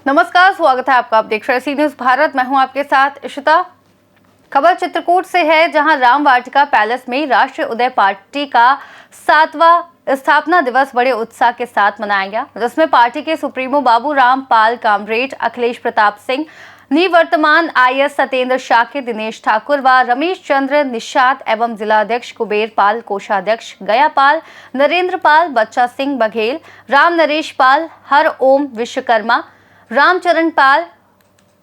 नमस्कार, स्वागत है आपका। आप देख रहे हैं सी न्यूज़ भारत। मैं हूं आपके साथ इशिता। खबर चित्रकूट से है, जहां राम वाटिका पैलेस में राष्ट्रीय उदय पार्टी का 7वां स्थापना दिवस बड़े उत्साह के साथ मनाया गया, जिसमें पार्टी के सुप्रीमो बाबू राम पाल कामरेड, अखिलेश प्रताप सिंह, निवर्तमान IAS सत्येंद्र शाक्य, दिनेश ठाकुर व रमेश चंद्र निषाद एवं जिलाध्यक्ष कुबेर पाल, कोषाध्यक्ष गया पाल, नरेंद्र पाल, बच्चा सिंह बघेल, राम नरेश पाल, हर ओम विश्वकर्मा, रामचरण पाल,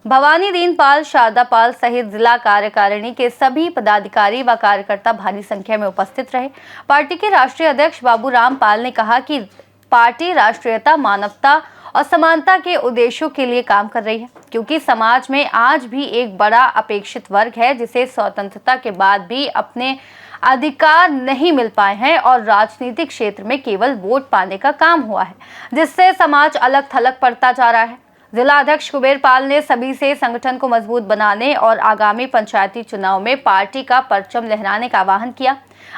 भवानी दीन पाल, शारदा पाल सहित जिला कार्यकारिणी के सभी पदाधिकारी व कार्यकर्ता भारी संख्या में उपस्थित रहे। पार्टी के राष्ट्रीय अध्यक्ष बाबू राम पाल ने कहा कि पार्टी राष्ट्रीयता, मानवता और समानता के उद्देश्यों के लिए काम कर रही है, क्योंकि समाज में आज भी एक बड़ा अपेक्षित वर्ग है जिसे स्वतंत्रता के बाद भी अपने अधिकार नहीं मिल पाए हैं और राजनीतिक क्षेत्र में केवल वोट पाने का काम हुआ है, जिससे समाज अलग थलग पड़ता जा रहा है। जिला अध्यक्ष कुबेर पाल ने सभी से संगठन को मजबूत बनाने और आगामी पंचायती चुनाव में पार्टी का परचम लहराने का आह्वान किया।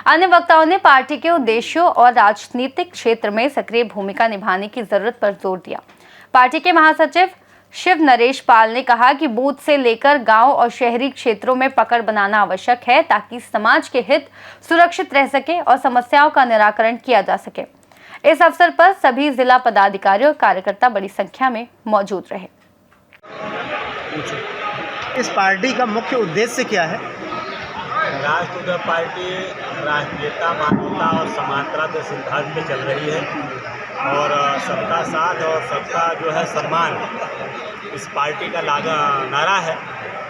अन्य वक्ताओं ने पार्टी के उद्देश्यों और राजनीतिक क्षेत्र में सक्रिय भूमिका निभाने की जरूरत पर जोर दिया। पार्टी के महासचिव शिव नरेश पाल ने कहा कि बूथ से लेकर गांव और शहरी क्षेत्रों में पकड़ बनाना आवश्यक है, ताकि समाज के हित सुरक्षित रह सके और समस्याओं का निराकरण किया जा सके। इस अवसर पर सभी जिला पदाधिकारी और कार्यकर्ता बड़ी संख्या में मौजूद रहे। इस पार्टी का मुख्य उद्देश्य क्या है? राष्ट्रीय उदय पार्टी राष्ट्रीयता, मानवता और समानता के सिद्धांत पे चल रही है और सबका साथ और सबका जो है सम्मान इस पार्टी का नारा है,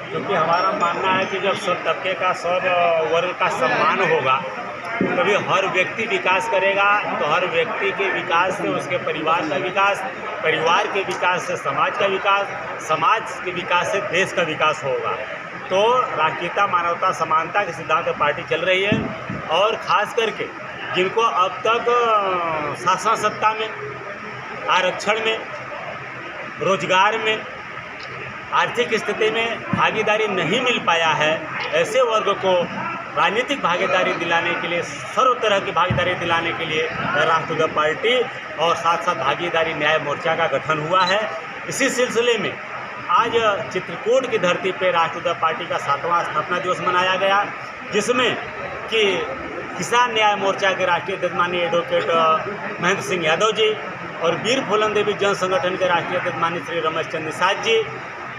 क्योंकि हमारा मानना है कि जब सब तबके का, सब वर्ग का सम्मान होगा तभी हर व्यक्ति विकास करेगा। तो हर व्यक्ति के विकास से उसके परिवार का विकास, परिवार के विकास से समाज का विकास, समाज के विकास से देश का विकास होगा। तो राष्ट्रीयता, मानवता, समानता के सिद्धांत पर पार्टी चल रही है और ख़ास करके जिनको अब तक शासन सत्ता में, आरक्षण में, रोजगार में, आर्थिक स्थिति में भागीदारी नहीं मिल पाया है, ऐसे वर्ग को राजनीतिक भागीदारी दिलाने के लिए, सर्व तरह की भागीदारी दिलाने के लिए राष्ट्रीय उदय पार्टी और साथ साथ भागीदारी न्याय मोर्चा का गठन हुआ है। इसी सिलसिले में आज चित्रकूट की धरती पर राष्ट्रीय उदय पार्टी का 7वां स्थापना दिवस मनाया गया, जिसमें कि किसान न्याय मोर्चा के राष्ट्रीय अध्यक्ष माननीय एडवोकेट महेंद्र सिंह यादव जी और वीर फूलन देवी जन संगठन के राष्ट्रीय अध्यक्ष माननीय श्री रमेश चंद्र निषाद जी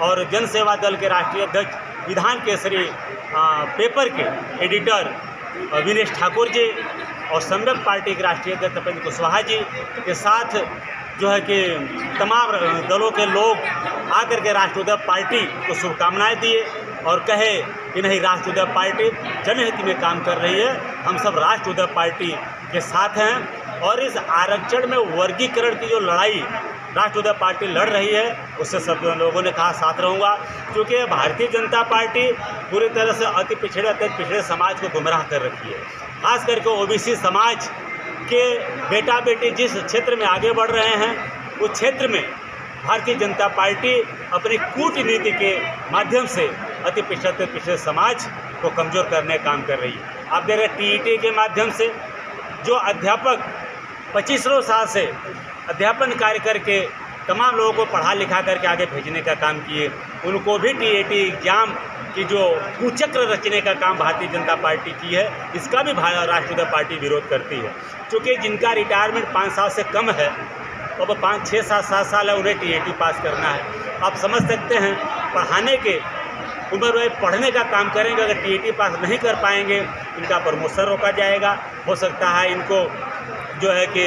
और जन सेवा दल के राष्ट्रीय अध्यक्ष विधान केसरी पेपर के एडिटर विनेश ठाकुर जी और सम्यक पार्टी के राष्ट्रीय अध्यक्ष तपेंद्र कुशवाहा जी के साथ जो है कि तमाम दलों के लोग आकर के राष्ट्रीय उदय पार्टी को शुभकामनाएं दिए और कहे कि नहीं, राष्ट्रीय उदय पार्टी जनहित में काम कर रही है, हम सब राष्ट्रीय उदय पार्टी के साथ हैं और इस आरक्षण में वर्गीकरण की जो लड़ाई राष्ट्रीय उदय पार्टी लड़ रही है उससे सब लोगों ने कहा साथ रहूँगा, क्योंकि भारतीय जनता पार्टी पूरी तरह से अति पिछड़े समाज को गुमराह कर रखी है। खास करके OBC समाज के बेटा बेटी जिस क्षेत्र में आगे बढ़ रहे हैं उस क्षेत्र में भारतीय जनता पार्टी अपनी कूटनीति के माध्यम से अति पिछड़े समाज को कमज़ोर करने का काम कर रही है। आप देख रहे TET के माध्यम से जो अध्यापक 25 साल से अध्यापन कार्य करके तमाम लोगों को पढ़ा लिखा करके आगे भेजने का काम किए, उनको भी TET एग्जाम की जो कुचक्र रचने का काम भारतीय जनता पार्टी की है, इसका भी राष्ट्रीय उदय पार्टी विरोध करती है। क्योंकि जिनका रिटायरमेंट 5 साल से कम है, अब 5, 6, 7 साल है, उन्हें TET पास करना है। आप समझ सकते हैं, पढ़ाने के उम्र में पढ़ने का काम करेंगे, अगर TET पास नहीं कर पाएंगे इनका प्रमोशन रोका जाएगा। हो सकता है इनको जो है कि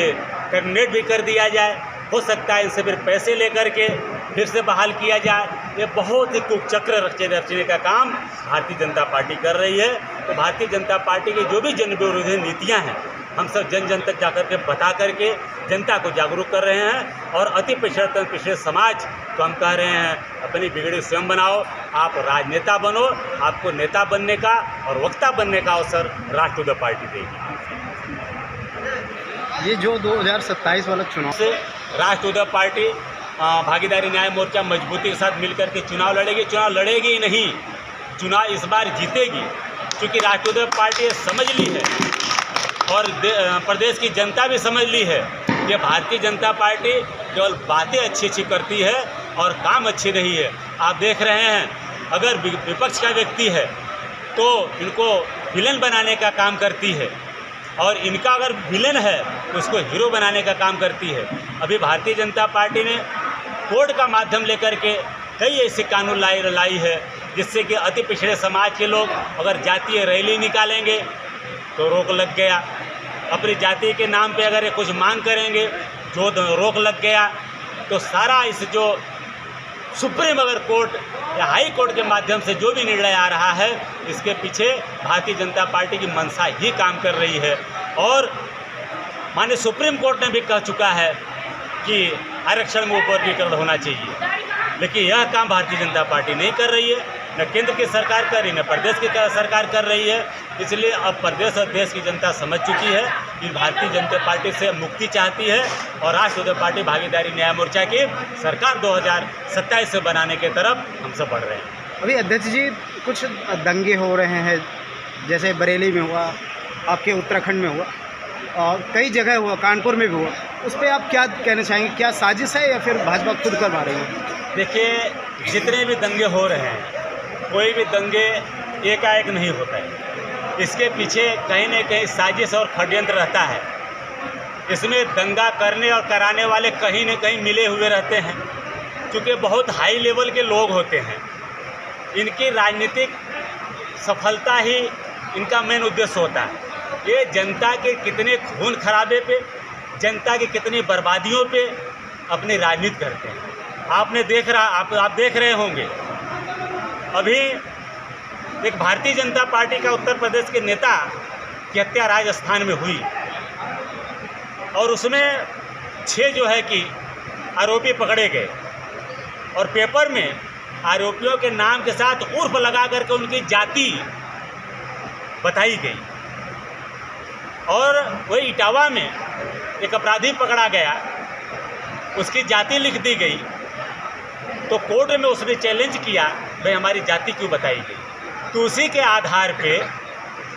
टर्मिनेट भी कर दिया जाए, हो सकता है इनसे फिर पैसे लेकर के फिर से बहाल किया जाए। ये बहुत ही कुचक्र रचने का काम भारतीय जनता पार्टी कर रही है। तो भारतीय जनता पार्टी की जो भी जन विरोधी नीतियाँ हैं, हम सब जन तक जाकर के बता करके जनता को जागरूक कर रहे हैं और अति पिछड़े समाज को हम कह रहे हैं अपनी बिगड़ी स्वयं बनाओ, आप राजनेता बनो, आपको नेता बनने का और वक्ता बनने का अवसर राष्ट्रीय उदय पार्टी देगी। ये जो 2027 वाला चुनाव से राष्ट्रीय उदय पार्टी भागीदारी न्याय मोर्चा मजबूती के साथ मिलकर के चुनाव लड़ेगी। चुनाव लड़ेगी ही नहीं, चुनाव इस बार जीतेगी, क्योंकि राष्ट्रीय उदय पार्टी समझ ली है और प्रदेश की जनता भी समझ ली है कि भारतीय जनता पार्टी केवल बातें अच्छी अच्छी करती है और काम अच्छी नहीं है। आप देख रहे हैं, अगर विपक्ष का व्यक्ति है तो इनको विलन बनाने का काम करती है, और इनका अगर विलन है तो उसको हीरो बनाने का काम करती है। अभी भारतीय जनता पार्टी ने कोर्ट का माध्यम लेकर के कई ऐसे कानून लाई है जिससे कि अति पिछड़े समाज के लोग अगर जातीय रैली निकालेंगे तो रोक लग गया, अपनी जाति के नाम पे अगर कुछ मांग करेंगे जो रोक लग गया। तो सारा इस जो सुप्रीम अगर कोर्ट या हाई कोर्ट के माध्यम से जो भी निर्णय आ रहा है, इसके पीछे भारतीय जनता पार्टी की मंशा ही काम कर रही है। और माननीय सुप्रीम कोर्ट ने भी कह चुका है कि आरक्षण में ऊपरीकरण होना चाहिए, लेकिन यह काम भारतीय जनता पार्टी नहीं कर रही है, न केंद्र की सरकार कर रही है, न प्रदेश की सरकार कर रही है। इसलिए अब प्रदेश और देश की जनता समझ चुकी है कि भारतीय जनता पार्टी से मुक्ति चाहती है और राष्ट्रीय पार्टी भागीदारी न्याय मोर्चा की सरकार 2027 से बनाने के तरफ हम सब बढ़ रहे हैं। अभी अध्यक्ष जी कुछ दंगे हो रहे हैं, जैसे बरेली में हुआ, आपके उत्तराखंड में हुआ और कई जगह हुआ, कानपुर में भी हुआ, उस पर आप क्या कहना चाहेंगे? क्या साजिश है या फिर भाजपा खुद करवा रही है? देखिए, जितने भी दंगे हो रहे हैं, कोई भी दंगे एकाएक नहीं होता है। इसके पीछे कहीं न कहीं साजिश और षड्यंत्र रहता है। इसमें दंगा करने और कराने वाले कहीं न कहीं मिले हुए रहते हैं, क्योंकि बहुत हाई लेवल के लोग होते हैं। इनकी राजनीतिक सफलता ही इनका मेन उद्देश्य होता है। ये जनता के कितने खून खराबे पे, जनता की कितनी बर्बादियों पे अपनी राजनीति करते हैं। आपने आप देख रहे होंगे, अभी एक भारतीय जनता पार्टी का उत्तर प्रदेश के नेता की हत्या राजस्थान में हुई और उसमें 6 जो है कि आरोपी पकड़े गए और पेपर में आरोपियों के नाम के साथ उर्फ लगा करके उनकी जाति बताई गई। और वही इटावा में एक अपराधी पकड़ा गया, उसकी जाति लिख दी गई, तो कोर्ट में उसने चैलेंज किया, भाई हमारी जाति क्यों बताई गई? तो उसी के आधार पे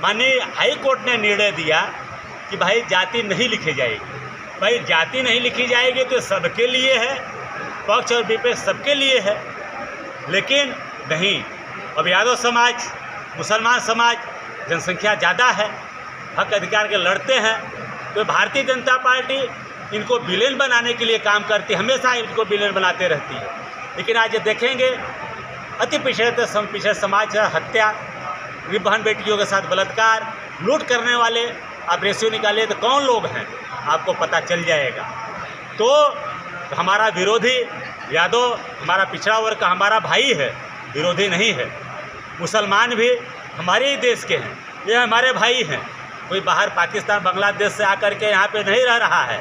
माननीय हाई कोर्ट ने निर्णय दिया कि भाई जाति नहीं लिखी जाएगी। भाई जाति नहीं लिखी जाएगी तो सबके लिए है, पक्ष और विपक्ष सबके लिए है। लेकिन नहीं, अब यादव समाज, मुसलमान समाज, जनसंख्या ज़्यादा है, हक अधिकार के लड़ते हैं, तो भारतीय जनता पार्टी इनको विलेन बनाने के लिए काम करती है, हमेशा इनको विलेन बनाते रहती है। लेकिन आज देखेंगे अति पिछड़े समाज का हत्या, बहन बेटियों के साथ बलात्कार, लूट करने वाले आप रेशियो निकालिए तो कौन लोग हैं, आपको पता चल जाएगा। तो हमारा विरोधी यादव हमारा पिछड़ा वर्ग का हमारा भाई है, विरोधी नहीं है। मुसलमान भी हमारे ही देश के हैं, ये हमारे भाई हैं। कोई बाहर पाकिस्तान बांग्लादेश से आकर के यहाँ पे नहीं रह रहा है।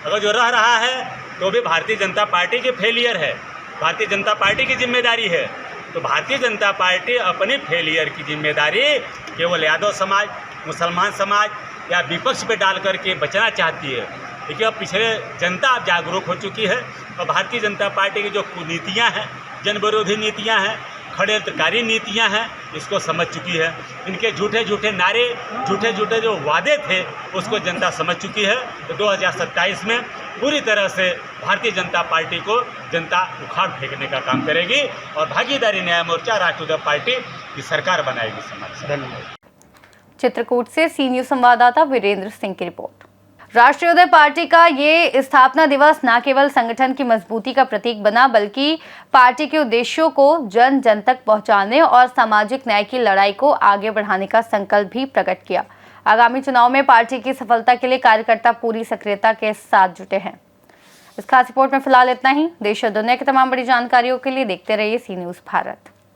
अगर जो रह रहा है तो भी भारतीय जनता पार्टी की फेलियर है, भारतीय जनता पार्टी की जिम्मेदारी है। तो भारतीय जनता पार्टी अपनी फेलियर की जिम्मेदारी केवल यादव समाज, मुसलमान समाज या विपक्ष पे डाल करके बचना चाहती है। देखिए, अब पिछले जनता अब जागरूक हो चुकी है और भारतीय जनता पार्टी की जो कुनीतियाँ हैं, जन विरोधी नीतियाँ हैं, षड्यंत्रकारी नीतियाँ हैं, इसको समझ चुकी है। इनके झूठे झूठे नारे, झूठे झूठे जो वादे थे, उसको जनता समझ चुकी है। तो 2027 में पूरी तरह से भारतीय जनता पार्टी को जनता उखाड़ फेंकने का काम करेगी और भागीदारी न्याय मोर्चा राष्ट्रीय पार्टी की सरकार बनाएगी समाज से। धन्यवाद। चित्रकूट से सी न्यूज़ संवाददाता वीरेंद्र सिंह की रिपोर्ट। राष्ट्रीय उदय पार्टी का ये स्थापना दिवस न केवल संगठन की मजबूती का प्रतीक बना, बल्कि पार्टी के उद्देश्यों को जन जन तक पहुंचाने और सामाजिक न्याय की लड़ाई को आगे बढ़ाने का संकल्प भी प्रकट किया। आगामी चुनाव में पार्टी की सफलता के लिए कार्यकर्ता पूरी सक्रियता के साथ जुटे हैं। इस खास रिपोर्ट में फिलहाल इतना ही। देश और दुनिया की तमाम बड़ी जानकारियों के लिए देखते रहिए सी न्यूज़ भारत।